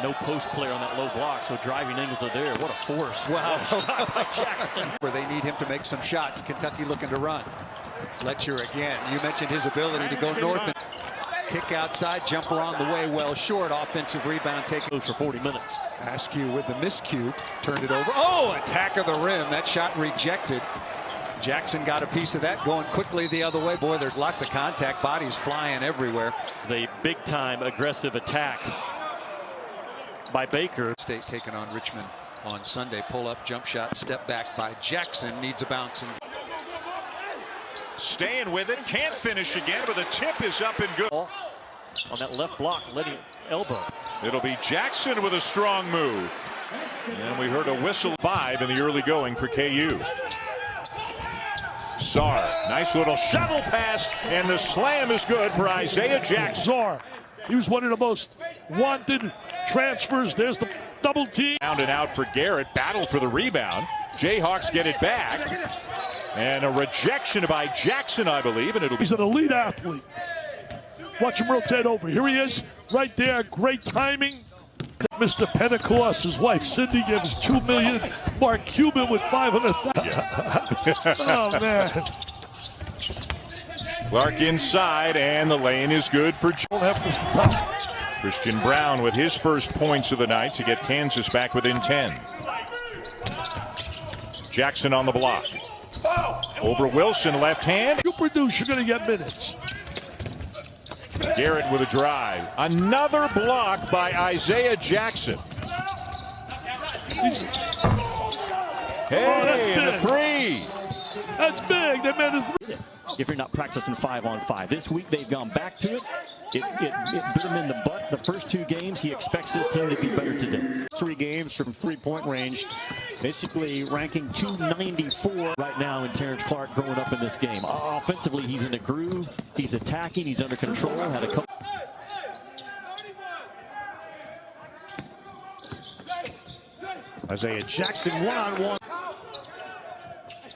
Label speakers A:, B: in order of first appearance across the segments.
A: No post player on that low block, so driving angles are there. What a force.
B: Wow.
A: By Jackson.
B: Where they need him to make some shots. Kentucky looking to run. Fletcher again. You mentioned his ability to go north and kick outside, jumper on the way, well short. Offensive rebound taken
A: For 40 minutes.
B: Askew with the miscue, turned it over. Oh, attack of the rim. That shot rejected. Jackson got a piece of that, going quickly the other way. Boy, there's lots of contact, bodies flying everywhere.
A: It's a big-time aggressive attack by Baker.
B: State taking on Richmond on Sunday. Pull up, jump shot, step back by Jackson. Needs a bounce.
C: Staying with it, can't finish again, but the tip is up and good.
A: On that left block, letting elbow.
C: It'll be Jackson with a strong move. And we heard a whistle. 5 in the early going for KU. Sarr, nice little shovel pass, and the slam is good for Isaiah Jackson.
D: Sarr, he was one of the most wanted transfers. There's the double team.
C: Down and out for Garrett, battle for the rebound. Jayhawks get it back. And a rejection by Jackson, I believe, and it'll be...
D: He's an elite athlete. Watch him rotate over. Here he is, right there. Great timing. Mr. Pentecost, his wife Cindy gave us $2 million. Mark Cuban with $500,000. Oh man!
C: Clark inside, and the lane is good for Christian Brown with his first points of the night to get Kansas back within 10. Jackson on the block. Over Wilson, left hand.
D: You produce, you're going to get minutes.
C: Garrett with a drive. Another block by Isaiah Jackson. Hey, and a three.
D: That's big. They made a three.
A: If you're not practicing 5-on-5. This week they've gone back to it. It bit him in the butt the first 2 games. He expects his team to be better today. 3 games from three-point range. Basically ranking 294 right now in Terrence Clark growing up in this game. Offensively, he's in a groove. He's attacking. He's under control. Had a couple.
D: Isaiah Jackson one-on-one.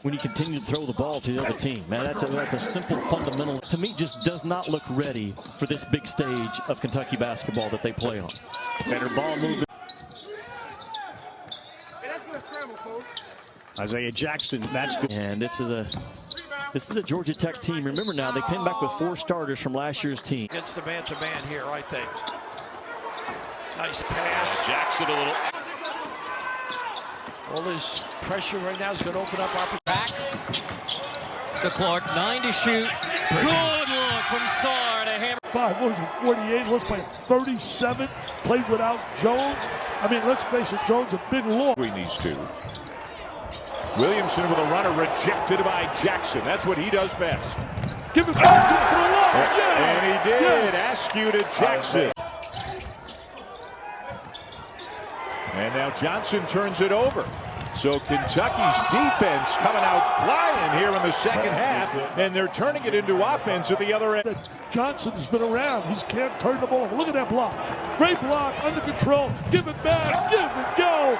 A: When you continue to throw the ball to the other team, man, that's a simple fundamental. To me, just does not look ready for this big stage of Kentucky basketball that they play on. Better ball movement.
D: Isaiah Jackson, that's good.
A: And this is a Georgia Tech team. Remember now, they came back with 4 starters from last year's team.
E: Against the man-to-man here, I think. Nice pass.
C: Jackson a little.
E: All this pressure right now is going to open up our
F: back to Clark. 9 to shoot. Good look from Sarr to hammer.
D: 5, what was it, 48? Let's play 37. Played without Jones. I mean, let's face it, Jones a big look.
C: Between these two. Williamson with a runner rejected by Jackson. That's what he does best.
D: Give it back to him for the look. Yes.
C: And he did.
D: Yes.
C: Askew to Jackson. And now Johnson turns it over. So Kentucky's defense coming out flying here in the second half, and they're turning it into offense at the other end.
D: Johnson's been around. He can't turn the ball. Look at that block. Great block, under control. Give it back. Give it, go.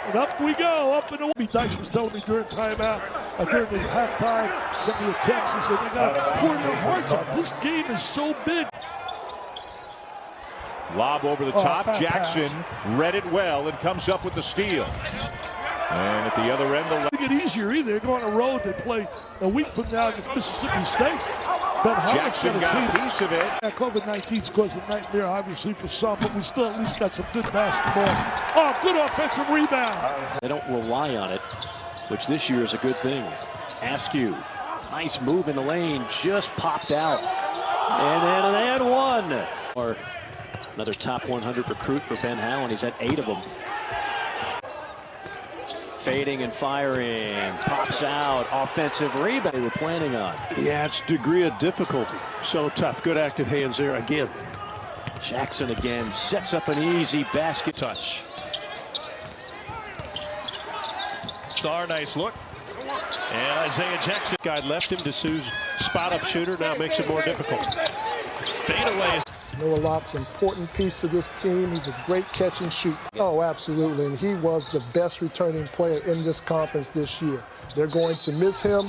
D: And up we go, up and away. Dice was telling me during timeout, during the halftime, sent me a text. He said, they got to pour their hearts out. This game is so big.
C: Lob over the top. Jackson read it well and comes up with the steal. And at the other end, the
D: make it easier either. They're going on a road. They play a week from now against Mississippi State.
C: Jackson got a piece of it.
D: COVID-19's caused a nightmare, obviously, for some, but we still at least got some good basketball. Oh, good offensive rebound.
G: They don't rely on it, which this year is a good thing. Askew, nice move in the lane, just popped out. And then and one. Or another top 100 recruit for Ben Howland. He's had 8 of them. Fading and firing, pops out, offensive rebound they were planning on.
H: Yeah, it's degree of difficulty. So tough, good active hands there again.
G: Jackson again sets up an easy basket touch.
E: Sarr, nice look. And Isaiah Jackson.
H: Guy left him to Sue's spot-up shooter, now makes it more difficult.
E: Fade away.
I: Noah Locke's an important piece to this team. He's a great catch and shoot. Oh, absolutely. And he was the best returning player in this conference this year. They're going to miss him.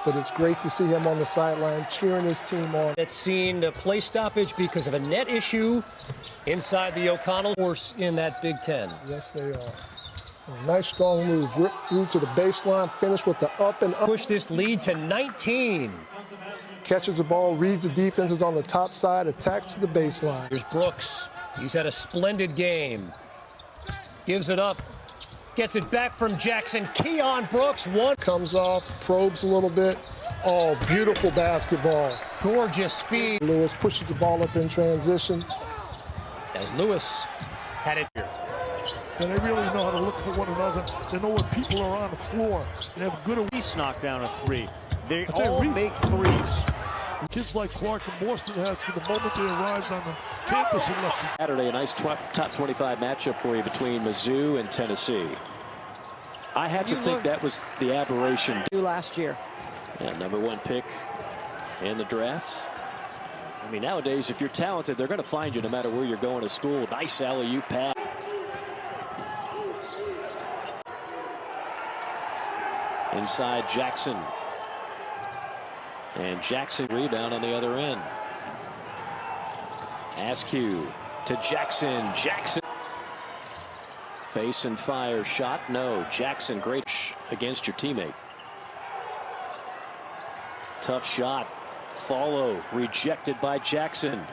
I: but it's great to see him on the sideline cheering his team on.
J: It's seen a play stoppage because of a net issue inside the O'Connell course in that Big Ten.
I: Yes, they are. A nice strong move, rip through to the baseline, finish with the up and up.
J: Push this lead to 19.
I: Catches the ball, reads the defenses on the top side, attacks to the baseline.
J: Here's Brooks. He's had a splendid game. Gives it up. Gets it back from Jackson. Keon Brooks, one.
I: Comes off, probes a little bit. Oh, beautiful basketball.
J: Gorgeous feed.
I: Lewis pushes the ball up in transition.
J: As Lewis had it here.
D: And they really know how to look for one another. They know when people are on the floor. They have good
A: He's knocked down a three. They
D: I'll tell you,
A: all
D: Reed-
A: make threes.
D: kids like Clark and Boston had from the moment they arrived on the campus and left.
G: Saturday, a nice top 25 matchup for you between Mizzou and Tennessee. I have to think that was the aberration.
K: Last year.
G: Yeah, #1 pick in the draft. I mean, nowadays, if you're talented, they're going to find you no matter where you're going to school. Nice alley-oop pass. Inside Jackson. And Jackson rebound on the other end. Askew to Jackson. Jackson. Face and fire shot. No. Jackson, great against your teammate. Tough shot. Follow. Rejected by Jackson.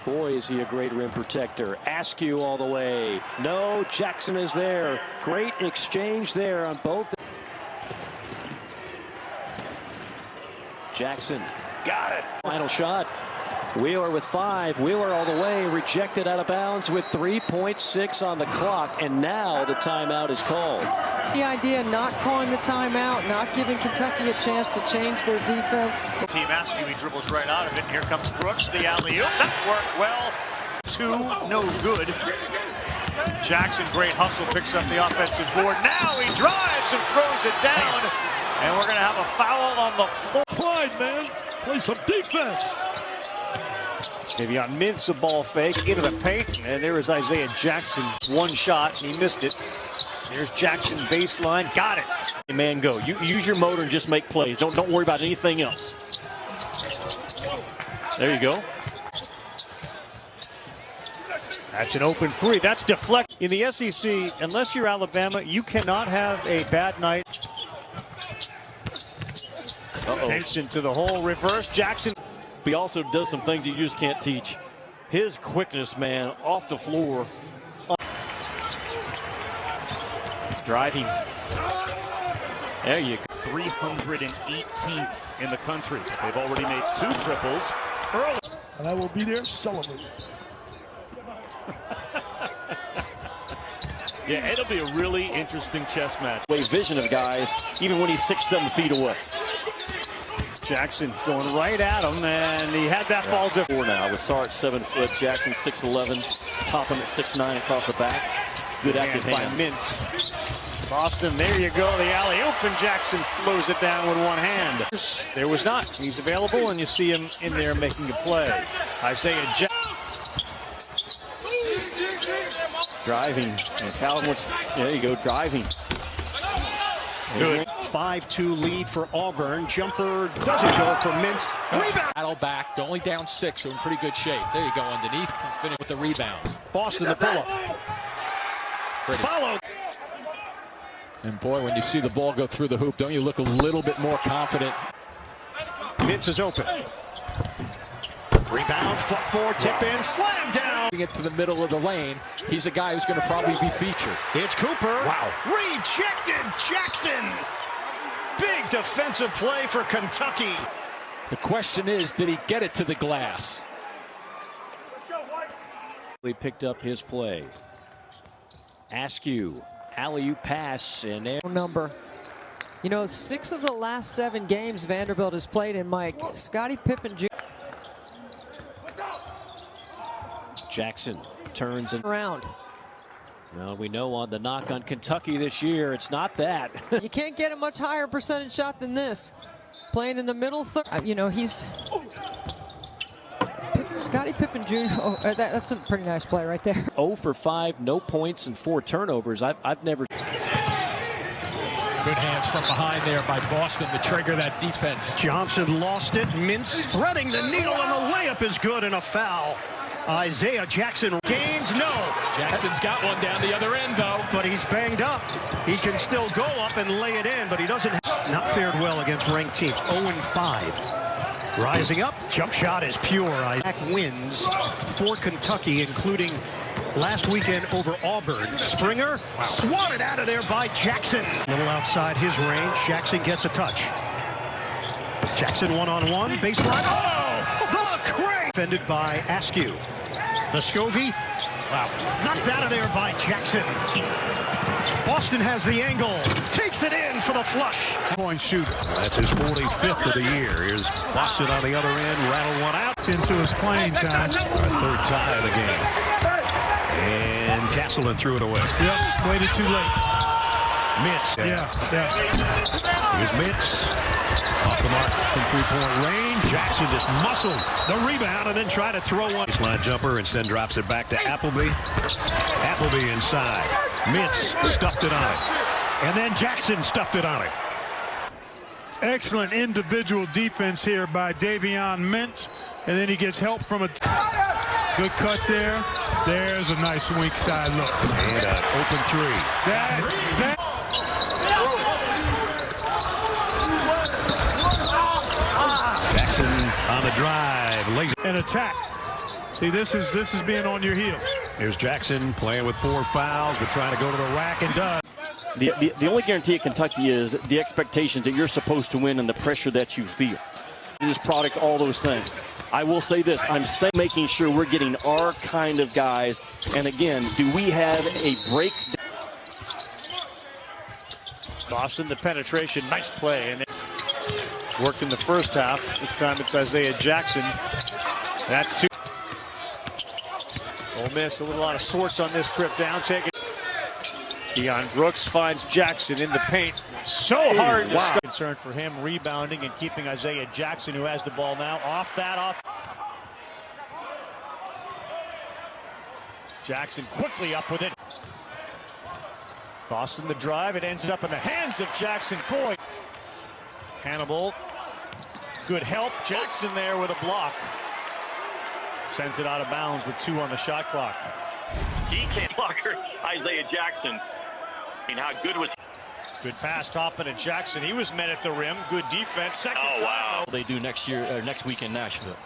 G: Boy, is he a great rim protector. Askew all the way. No. Jackson is there. Great exchange there on both. Jackson got it. Final shot. Wheeler with 5. Wheeler all the way. Rejected out of bounds with 3.6 on the clock. And now the timeout is called.
K: The idea not calling the timeout, not giving Kentucky a chance to change their defense.
L: Team Askew, he dribbles right out of it. And here comes Brooks, the alley-oop. That worked well. 2, no good. Jackson, great hustle, picks up the offensive board. Now he drives and throws it down. And we're going to have a foul on the floor.
D: Clyde, man, play some defense.
A: Maybe on Mintz, a ball fake into the paint, and there is Isaiah Jackson. One shot, and he missed it. There's Jackson baseline, got it. Man, go. You use your motor and just make plays. Don't worry about anything else. There you go. That's an open three. That's deflect. In the SEC, unless you're Alabama, you cannot have a bad night. Attention to the hole, reverse. Jackson. He also does some things you just can't teach. His quickness, man, off the floor. Driving. There you go.
L: 318th in the country. They've already made 2 triples early.
D: And I will be there celebrating.
L: Yeah, it'll be a really interesting chess match.
A: Vision of guys, even when he's 6-7 feet away. Jackson going right at him, and he had that ball before now. With Sarge 7 foot, Jackson 6'11", Topham at 6'9" across the back. Good active hands. Mintz. Boston, there you go, the alley-oop, and Jackson throws it down with one hand. There was not. He's available, and you see him in there making a play. Isaiah Jackson. Driving, and Calvin wants, there you go, driving. Good. 5-2 lead for Auburn. Jumper doesn't go for Mintz. Rebound.
F: Battle back, only down 6, so in pretty good shape. There you go underneath, finish with the rebounds.
L: Boston the pull-up. Follow.
F: And boy, when you see the ball go through the hoop, don't you look a little bit more confident?
L: Mintz is open. Rebound, flip 4, tip in, slam down.
F: Get to the middle of the lane. He's a guy who's going to probably be featured.
L: It's Cooper.
F: Wow.
L: Rejected. Jackson. Big defensive play for Kentucky.
F: The question is, did he get it to the glass?
G: He picked up his play. Askew, alley-oop pass, and there.
K: Number. You know, 6 of the last 7 games Vanderbilt has played in, Mike. Scottie Pippen Jr.
G: Jackson turns and
K: around.
G: Well, we know on the knock on Kentucky this year, it's not that.
K: You can't get a much higher percentage shot than this. Playing in the middle third. You know, he's Scottie Pippen Jr. Oh, that's a pretty nice play right there.
G: 0 for 5, no points and 4 turnovers. I've never.
F: Good hands from behind there by Boston to trigger that defense.
E: Johnson lost it. Mintz threading the needle, and the layup is good, and a foul. Isaiah Jackson gains, no.
F: Jackson's got one down the other end, though.
E: But he's banged up. He can still go up and lay it in, but he doesn't. Not fared well against ranked teams. 0-5. Rising up, jump shot is pure. Isaac wins for Kentucky, including last weekend over Auburn. Springer swatted out of there by Jackson. A little outside his range. Jackson gets a touch. Jackson one-on-one, baseline. Oh, the crane! Defended by Askew. Vescovi. Wow. Knocked out of there by Jackson. Boston has the angle. Takes it in for the flush.
C: Point shooter. That's his 45th of the year. Here's Boston on the other end. Rattle one out.
H: Into his playing time.
C: Our third tie of the game. And Castleton threw it away.
H: Yep, waited too late.
C: Mintz.
H: Yeah.
C: Here's Mintz. Off the mark from three-point range. Jackson just muscled the rebound and then tried to throw one. Baseline jumper, instead drops it back to Appleby. Appleby inside. Mintz stuffed it on it. And then Jackson stuffed it on it.
H: Excellent individual defense here by Davion Mintz. And then he gets help from a good cut there. There's a nice weak side look.
C: And an open three. Jackson on the drive. Laser.
H: An attack. See, this is being on your heels.
C: Here's Jackson playing with 4 fouls, but trying to go to the rack and does.
A: The only guarantee at Kentucky is the expectations that you're supposed to win and the pressure that you feel. This product, all those things. I will say this, I'm making sure we're getting our kind of guys. And again, do we have a break?
L: Boston, the penetration, nice play. And worked in the first half. This time it's Isaiah Jackson. That's 2. Ole Miss a little out of sorts on this trip down. Take it. Deion Brooks finds Jackson in the paint. So hard to stop. Concerned for him rebounding and keeping Isaiah Jackson, who has the ball now, off. Jackson quickly up with it. Boston the drive. It ends up in the hands of Jackson. Boy. Hannibal. Good help. Jackson there with a block. Sends it out of bounds with 2 on the shot clock.
M: He can't blocker Isaiah Jackson. I mean, how good was...
L: Good pass, Toppin and Jackson. He was met at the rim. Good defense. Second time.
A: They do next week in Nashville.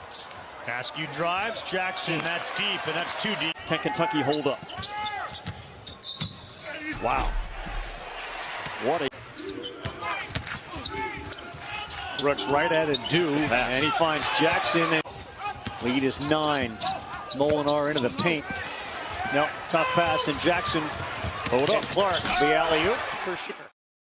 L: Askew drives. Jackson, that's deep, and that's too deep.
A: Can Kentucky hold up? Wow. What a...
L: Brooks right at it, and he finds Jackson. And lead is 9. Molinar into the paint. No, tough pass, and Jackson. Hold up. Clark, the alley-oop for sure.